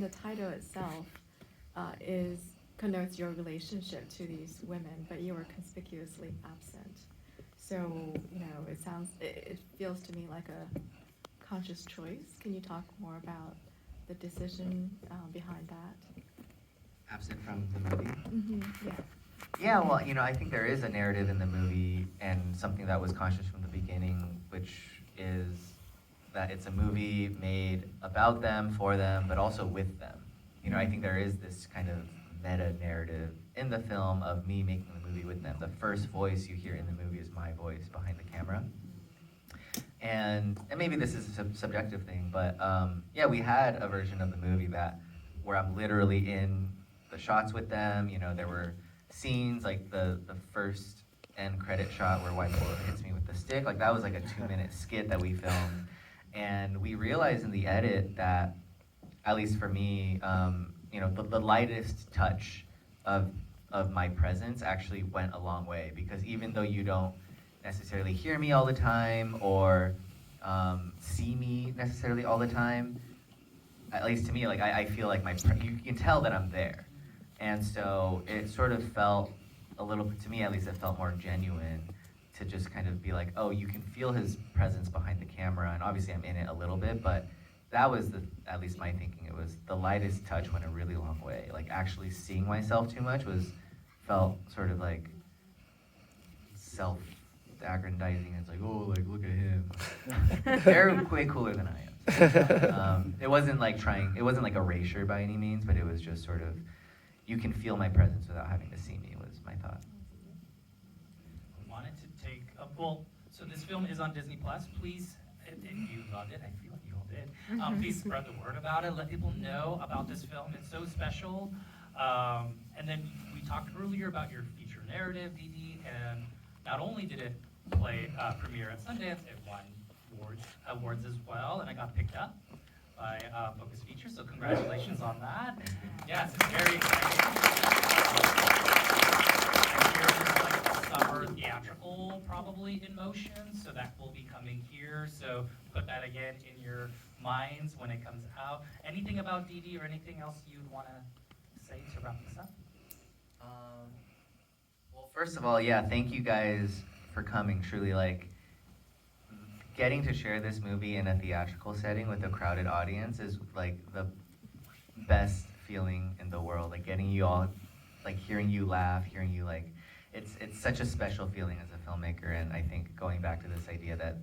The title itself connotes your relationship to these women, but you were conspicuously absent. So, it feels to me like a conscious choice. Can you talk more about the decision behind that? Absent from the movie? Mm-hmm. Yeah. Yeah, well, I think there is a narrative in the movie and something that was conscious from the beginning, which is that it's a movie made about them, for them, but also with them. I think there is this kind of meta narrative in the film of me making the movie with them. The first voice you hear in the movie is my voice behind the camera. And maybe this is a subjective thing, but yeah, we had a version of the movie where I'm literally in the shots with them. There were scenes like the first end credit shot where White Boy hits me with the stick. Like that was like a 2-minute skit that we filmed, and we realized in the edit that, at least for me, the lightest touch of my presence actually went a long way, because even though you don't necessarily hear me all the time or see me necessarily all the time, at least to me, like I feel like you can tell that I'm there. And so it sort of felt a little bit, to me at least, it felt more genuine to just kind of be like, oh, you can feel his presence behind the camera, and obviously I'm in it a little bit, but that was at least my thinking. It was the lightest touch went a really long way. Like actually seeing myself too much felt sort of like self-aggrandizing. It's like, oh, like look at him. They're way cooler than I am. It wasn't like erasure by any means, but it was just sort of, you can feel my presence without having to see me, was my thought. I wanted to take so this film is on Disney Plus. Please, if you loved it, I feel like you all did. Please spread the word about it. Let people know about this film. It's so special. And then we talked earlier about your feature narrative, Didi, and not only did it premiere at Sundance, it won awards as well, and I got picked up by Focus Features, so congratulations on that. Yes, it's very exciting. I hear there's like a summer theatrical probably in motion, so that will be coming here. So put that again in your minds when it comes out. Anything about Didi or anything else you'd want to say to wrap this up? Well, first of all, yeah, thank you guys for coming. Truly, like, getting to share this movie in a theatrical setting with a crowded audience is like the best feeling in the world. Like getting you all, like hearing you laugh, hearing you like, it's such a special feeling as a filmmaker. And I think going back to this idea that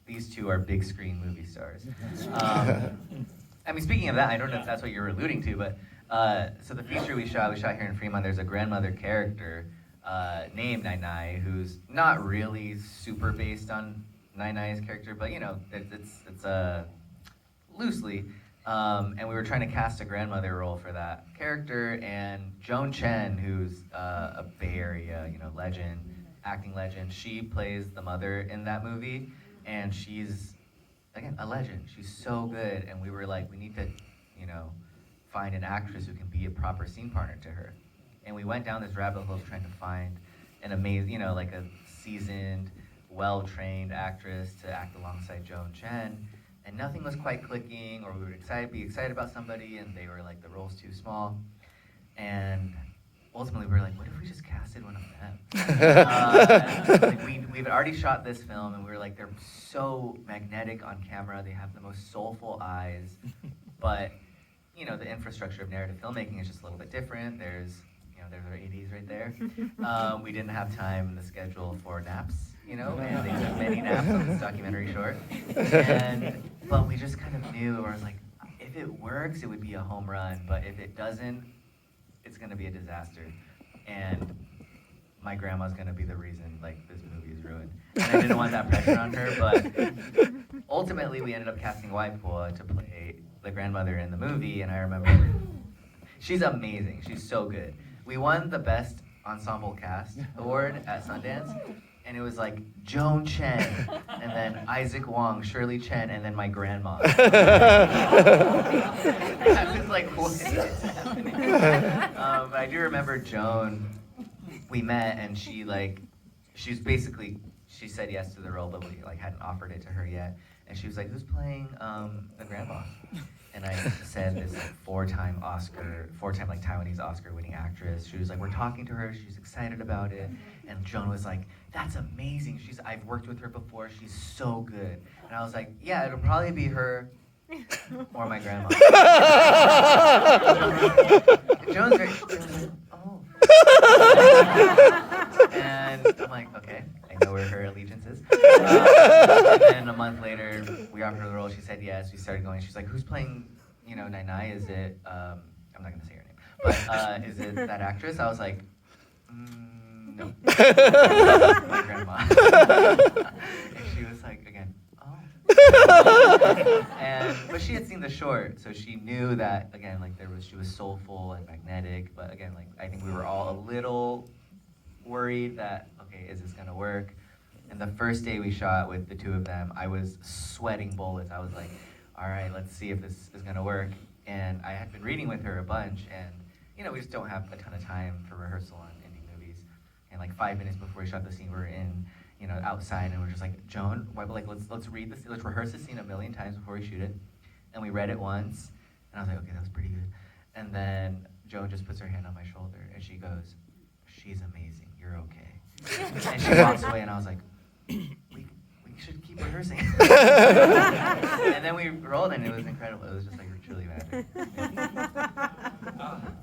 these two are big screen movie stars. I mean, speaking of that, I don't know if that's what you're alluding to, but so the feature we shot here in Fremont. There's a grandmother character named Nai Nai, who's not really super based on Nai Nai's character, but it's loosely. And we were trying to cast a grandmother role for that character, and Joan Chen, who's a Bay Area legend, acting legend, she plays the mother in that movie, and she's again a legend. She's so good, and we were like, we need to find an actress who can be a proper scene partner to her. And we went down this rabbit hole trying to find an amazing, like a seasoned, well-trained actress to act alongside Joan Chen, and nothing was quite clicking, or we would be excited about somebody, and they were like, the role's too small. And ultimately, we were like, what if we just casted one of them? We've already shot this film, and we were like, they're so magnetic on camera. They have the most soulful eyes, but the infrastructure of narrative filmmaking is just a little bit different. There's our ADs right there. We didn't have time in the schedule for naps, and they took many naps on this documentary short. But we just kind of knew, or was like, if it works, it would be a home run, but if it doesn't, it's gonna be a disaster. And my grandma's gonna be the reason like this movie is ruined. And I didn't want that pressure on her, but ultimately we ended up casting Waipoa to play the grandmother in the movie, and I remember she's amazing. She's so good. We won the Best Ensemble Cast Award at Sundance, and it was like Joan Chen, and then Isaac Wong, Shirley Chen, and then my grandma. I was like, what is happening? But I do remember Joan, we met, and she said yes to the role, but we hadn't offered it to her yet. And she was like, who's playing the grandma? And I said this like, four-time like Taiwanese Oscar-winning actress. She was like, we're talking to her. She's excited about it. And Joan was like, that's amazing. I've worked with her before. She's so good. And I was like, yeah, it'll probably be her or my grandma. And Joan's like, oh. And I'm like, okay, I know where her allegiance is. And then a month later, we offered her the role. She said yes. We started going. She's like, who's playing, Nai Nai? Is it, I'm not going to say her name, but is it that actress? I was like, no. My grandma. And she was like, again, oh. But she had seen the short, so she knew that, again, like she was soulful and magnetic, but again, like I think we were all a little worried that, okay, is this gonna work? And the first day we shot with the two of them, I was sweating bullets. I was like, all right, let's see if this is gonna work. And I had been reading with her a bunch, and we just don't have a ton of time for rehearsal on indie movies. And like 5 minutes before we shot the scene, we were in, outside, and we're just like, Joan, let's read this, let's rehearse the scene 1,000,000 times before we shoot it. And we read it once, and I was like, okay, that was pretty good. And then Joan just puts her hand on my shoulder, and she goes, she's amazing, you're okay. And she walks away, and I was like, we should keep rehearsing. And then we rolled, and it was incredible. It was just like truly magic.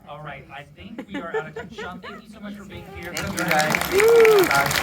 All right, I think we are out of time. Sean, thank you so much for being here. Thank you guys.